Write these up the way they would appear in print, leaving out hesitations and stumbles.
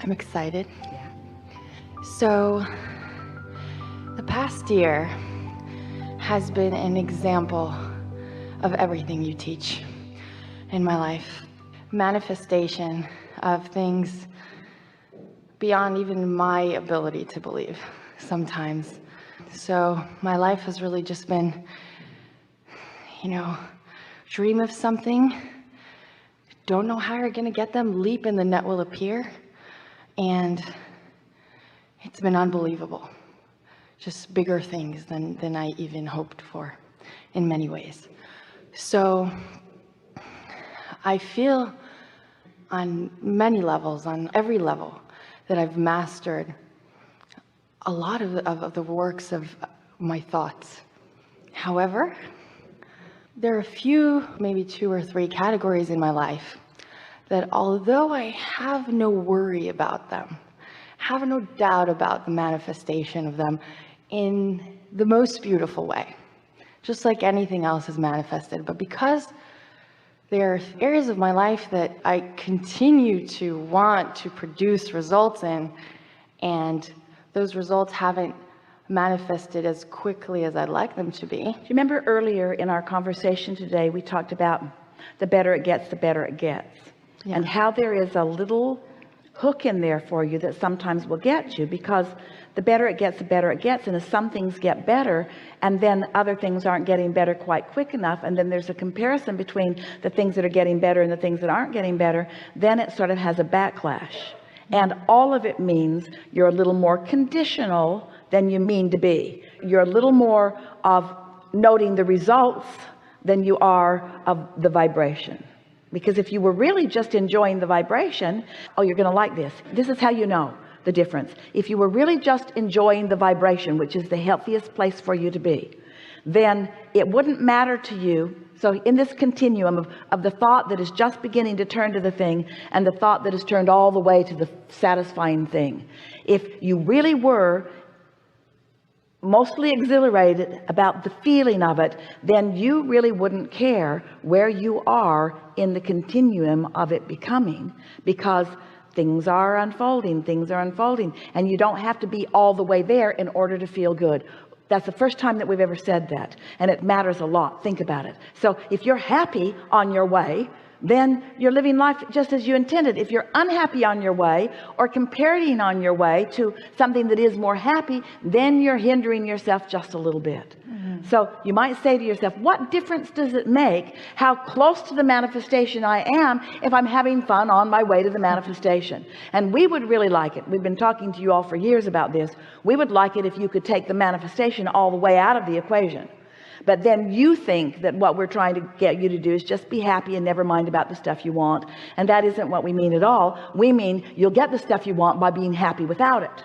I'm excited. Yeah. So, the past year has been an example of everything you teach in my life. Manifestation of things beyond even my ability to believe sometimes. So, my life has really just been, dream of something, don't know how you're gonna get them, leap and the net will appear. And it's been unbelievable. Just bigger things than I even hoped for in many ways. So I feel on many levels, on every level, that I've mastered a lot of the works of my thoughts. However, there are a few, maybe 2 or 3 categories in my life that although I have no worry about them, have no doubt about the manifestation of them in the most beautiful way, just like anything else is manifested. But because there are areas of my life that I continue to want to produce results in, and those results haven't manifested as quickly as I'd like them to be. Do you remember earlier in our conversation today, we talked about the better it gets, the better it gets. Yeah. And how there is a little hook in there for you that sometimes will get you, because the better it gets, the better it gets. And as some things get better and then other things aren't getting better quite quick enough, and then there's a comparison between the things that are getting better and the things that aren't getting better, then it sort of has a backlash. And all of it means you're a little more conditional than you mean to be. You're a little more of noting the results than you are of the vibration. Because if you were really just enjoying the vibration, oh, you're going to like this. This is how you know the difference. If you were really just enjoying the vibration, which is the healthiest place for you to be, then it wouldn't matter to you. So in this continuum of the thought that is just beginning to turn to the thing and the thought that is turned all the way to the satisfying thing, if you really were mostly exhilarated about the feeling of it, then you really wouldn't care where you are in the continuum of it becoming, because things are unfolding, and you don't have to be all the way there in order to feel good. That's the first time that we've ever said that, and it matters a lot. Think about it. So if you're happy on your way, then you're living life just as you intended. If you're unhappy on your way, or comparing on your way to something that is more happy, then you're hindering yourself just a little bit. So you might say to yourself, what difference does it make how close to the manifestation I am if I'm having fun on my way to the manifestation? And we would really like it. We've been talking to you all for years about this. We would like it if you could take the manifestation all the way out of the equation. But then you think that what we're trying to get you to do is just be happy and never mind about the stuff you want. And that isn't what we mean at all. We mean you'll get the stuff you want by being happy without it.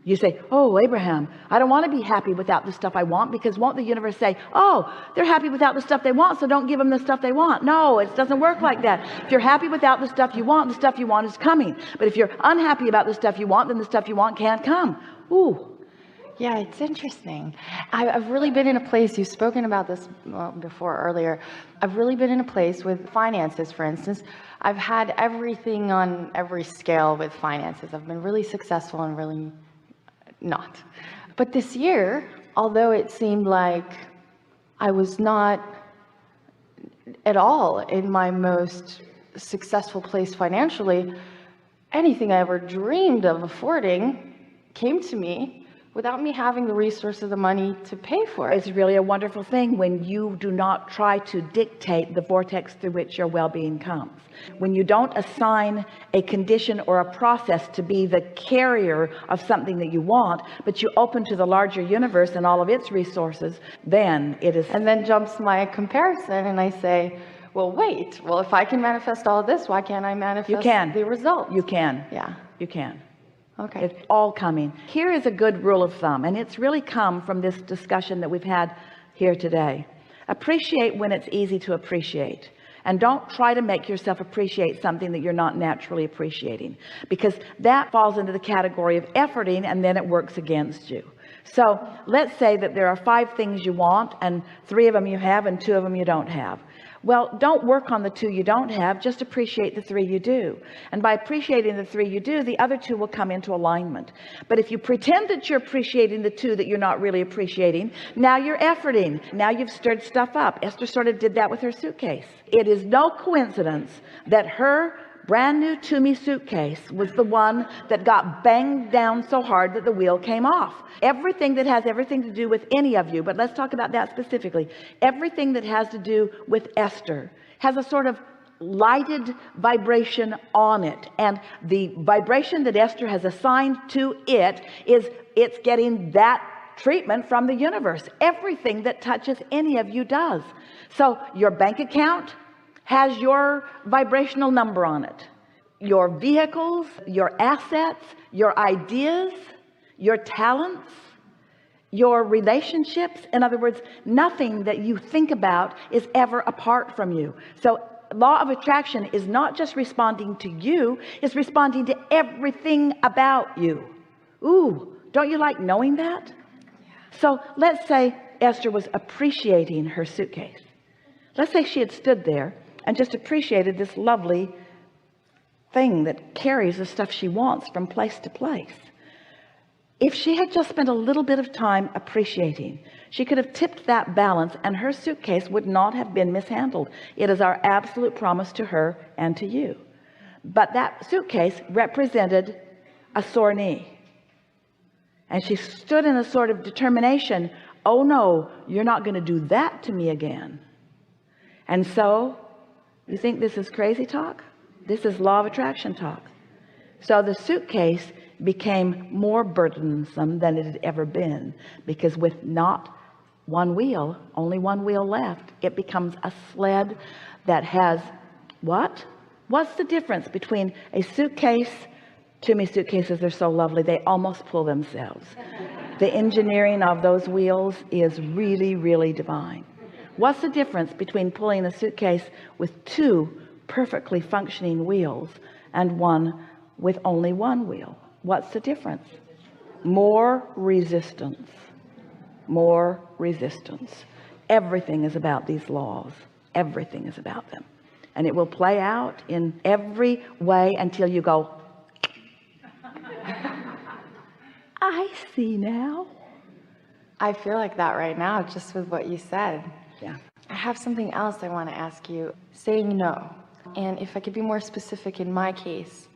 You say, oh, Abraham, I don't want to be happy without the stuff I want, because won't the universe say, oh, they're happy without the stuff they want, so don't give them the stuff they want? No, it doesn't work like that. If you're happy without the stuff you want is coming. But if you're unhappy about the stuff you want, then the stuff you want can't come. Ooh. Yeah, it's interesting. I've really been in a place, you've spoken about this before earlier. I've really been in a place with finances, for instance. I've had everything on every scale with finances. I've been really successful and really not. But this year, although it seemed like I was not at all in my most successful place financially, anything I ever dreamed of affording came to me without me having the resources, the money to pay for it. It's really a wonderful thing when you do not try to dictate the vortex through which your well-being comes. When you don't assign a condition or a process to be the carrier of something that you want, but you open to the larger universe and all of its resources, then it is. And then jumps my comparison, and I say, well, wait, if I can manifest all of this, why can't I manifest the result? You can. Yeah. You can. Okay. It's all coming. Here is a good rule of thumb, and it's really come from this discussion that we've had here today. Appreciate when it's easy to appreciate, and don't try to make yourself appreciate something that you're not naturally appreciating, because that falls into the category of efforting, and then it works against you. So let's say that there are 5 things you want, and 3 of them you have and 2 of them you don't have. Well, don't work on the 2 you don't have, just appreciate the 3 you do. And by appreciating the 3 you do, the other 2 will come into alignment. But if you pretend that you're appreciating the 2 that you're not really appreciating, now you're efforting. Now you've stirred stuff up. Esther sort of did that with her suitcase. It is no coincidence that her brand new Toomey suitcase was the one that got banged down so hard that the wheel came off. Everything that has everything to do with any of you, but let's talk about that specifically. Everything that has to do with Esther has a sort of lighted vibration on it, and the vibration that Esther has assigned to it is it's getting that treatment from the universe. Everything that touches any of you does. So your bank account has your vibrational number on it. Your vehicles, your assets, your ideas, your talents, your relationships. In other words, nothing that you think about is ever apart from you. So law of attraction is not just responding to you, it's responding to everything about you. Ooh, don't you like knowing that? So let's say Esther was appreciating her suitcase. Let's say she had stood there and just appreciated this lovely thing that carries the stuff she wants from place to place. If she had just spent a little bit of time appreciating, she could have tipped that balance and her suitcase would not have been mishandled. It is our absolute promise to her and to you. But that suitcase represented a sore knee. And she stood in a sort of determination, oh no, you're not going to do that to me again. And so, you think this is crazy talk? This is law of attraction talk. So the suitcase became more burdensome than it had ever been, because with not one wheel, only one wheel left, it becomes a sled that has what? What's the difference between a suitcase? Toomey suitcases are so lovely, they almost pull themselves. The engineering of those wheels is really, really divine. What's the difference between pulling a suitcase with 2 perfectly functioning wheels and one with only one wheel? What's the difference? More resistance. More resistance. Everything is about these laws. Everything is about them. And it will play out in every way until you go, I see now. I feel like that right now, just with what you said. Yeah. I have something else I want to ask you. Saying no. And if I could be more specific in my case,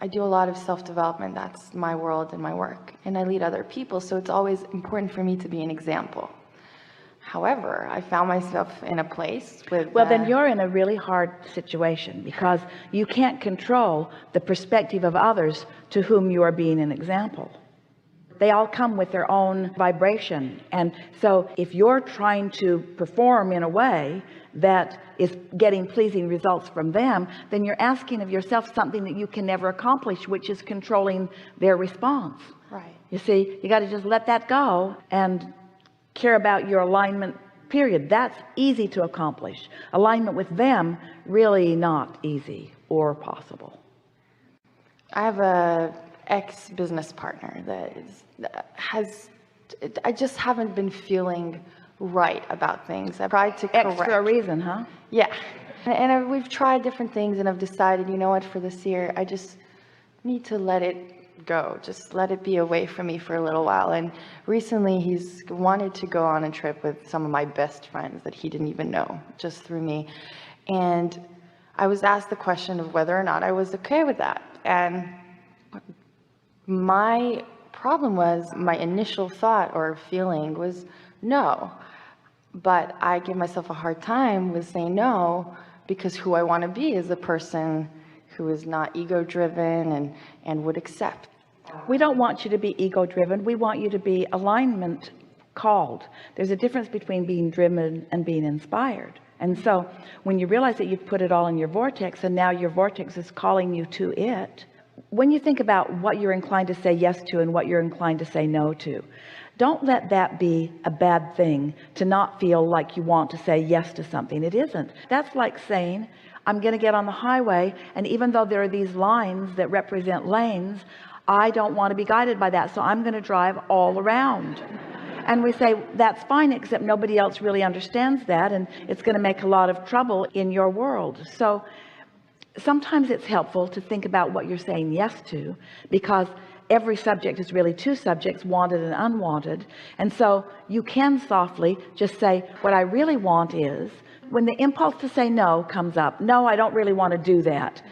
I do a lot of self-development. That's my world and my work. And I lead other people, so it's always important for me to be an example. However, I found myself in a place with... Well, then you're in a really hard situation, because you can't control the perspective of others to whom you are being an example. They all come with their own vibration. And so if you're trying to perform in a way that is getting pleasing results from them, then you're asking of yourself something that you can never accomplish, which is controlling their response. Right. You see, you got to just let that go and care about your alignment, period. That's easy to accomplish. Alignment with them, really not easy or possible. I have a ex-business partner I just haven't been feeling right about things. I tried to correct. Extra reason, huh? Yeah. And we've tried different things, and I've decided, you know what, for this year, I just need to let it go. Just let it be away from me for a little while. And recently he's wanted to go on a trip with some of my best friends that he didn't even know, just through me. And I was asked the question of whether or not I was okay with that. And my problem was, my initial thought or feeling was no. But I give myself a hard time with saying no, because who I want to be is a person who is not ego-driven and would accept. We don't want you to be ego-driven. We want you to be alignment called. There's a difference between being driven and being inspired. And so when you realize that you've put it all in your vortex, and now your vortex is calling you to it, when you think about what you're inclined to say yes to and what you're inclined to say no to, don't let that be a bad thing to not feel like you want to say yes to something. It isn't. That's like saying, I'm going to get on the highway, and even though there are these lines that represent lanes, I don't want to be guided by that, so I'm going to drive all around. And we say, that's fine, except nobody else really understands that, and it's going to make a lot of trouble in your world. So sometimes it's helpful to think about what you're saying yes to, because every subject is really two subjects, wanted and unwanted. And so you can softly just say, what I really want is, when the impulse to say no comes up, no, I don't really want to do that.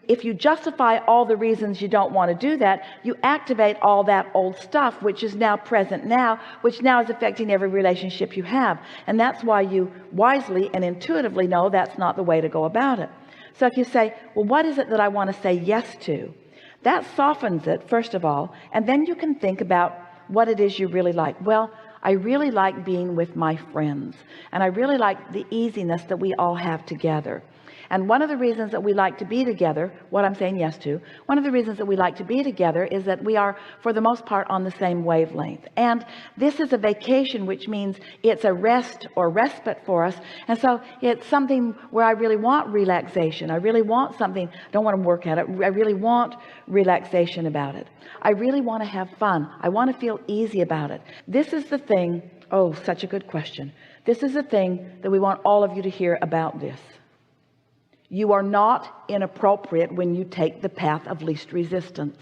If you justify all the reasons you don't want to do that, you activate all that old stuff, which is now present now, which now is affecting every relationship you have. And that's why you wisely and intuitively know that's not the way to go about it. So if you say, well, what is it that I want to say yes to? That softens it, first of all, and then you can think about what it is you really like. Well, I really like being with my friends, and I really like the easiness that we all have together. And one of the reasons that we like to be together, what I'm saying yes to, one of the reasons that we like to be together is that we are, for the most part, on the same wavelength. And this is a vacation, which means it's a rest or respite for us. And so it's something where I really want relaxation. I really want something. I don't want to work at it. I really want relaxation about it. I really want to have fun. I want to feel easy about it. This is the thing. Oh, such a good question. This is the thing that we want all of you to hear about this. You are not inappropriate when you take the path of least resistance.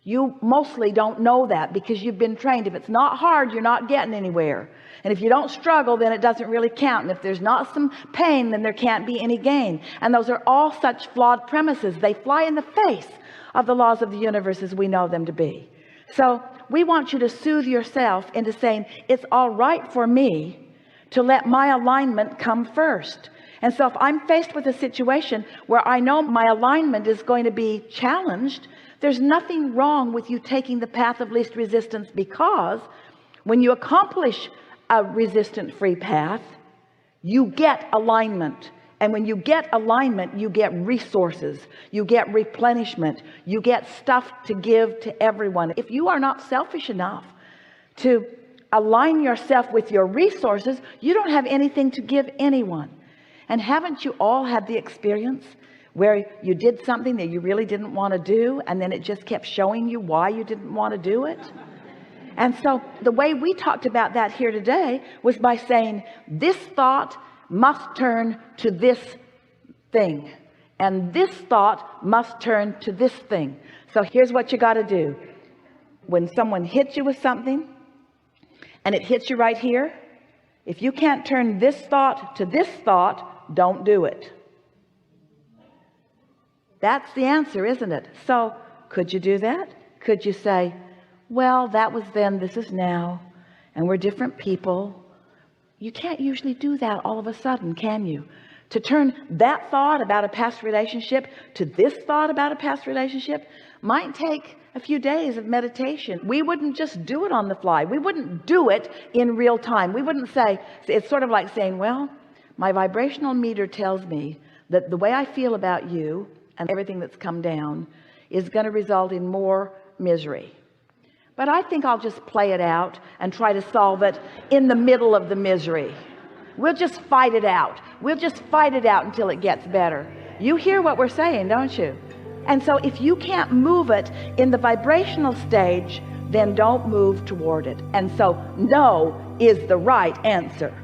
You mostly don't know that because you've been trained. If it's not hard, you're not getting anywhere. And if you don't struggle, then it doesn't really count. And if there's not some pain, then there can't be any gain. And those are all such flawed premises. They fly in the face of the laws of the universe as we know them to be. So we want you to soothe yourself into saying, it's all right for me to let my alignment come first. And so if I'm faced with a situation where I know my alignment is going to be challenged, there's nothing wrong with you taking the path of least resistance, because when you accomplish a resistant-free path, you get alignment. And when you get alignment, you get resources, you get replenishment, you get stuff to give to everyone. If you are not selfish enough to align yourself with your resources, you don't have anything to give anyone. And haven't you all had the experience where you did something that you really didn't want to do, and then it just kept showing you why you didn't want to do it? And so the way we talked about that here today was by saying, this thought must turn to this thing, and this thought must turn to this thing. So here's what you got to do. When someone hits you with something and it hits you right here, if you can't turn this thought to this thought, don't do it. That's the answer, isn't it? So could you do that? Could you say, well, that was then, this is now, and we're different people? You can't usually do that all of a sudden, can you? To turn that thought about a past relationship to this thought about a past relationship might take a few days of meditation. We wouldn't just do it on the fly. We wouldn't do it in real time. We wouldn't say, it's sort of like saying, well, my vibrational meter tells me that the way I feel about you and everything that's come down is going to result in more misery. But I think I'll just play it out and try to solve it in the middle of the misery. We'll just fight it out. We'll just fight it out until it gets better. You hear what we're saying, don't you? And so if you can't move it in the vibrational stage, then don't move toward it. And so no is the right answer.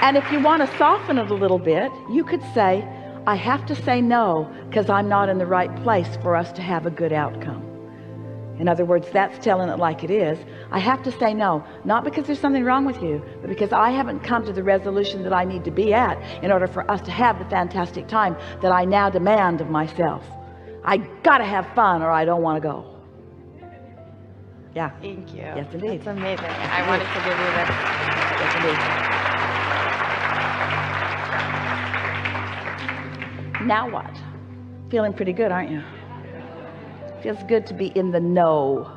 And if you want to soften it a little bit, you could say, I have to say no because I'm not in the right place for us to have a good outcome. In other words, that's telling it like it is. I have to say no, not because there's something wrong with you, but because I haven't come to the resolution that I need to be at in order for us to have the fantastic time that I now demand of myself. I gotta have fun or I don't want to go. Yeah. Thank you. Yes, indeed. That's amazing. I wanted to give you this. Yes, indeed. Now what? Feeling pretty good, aren't you? Feels good to be in the know.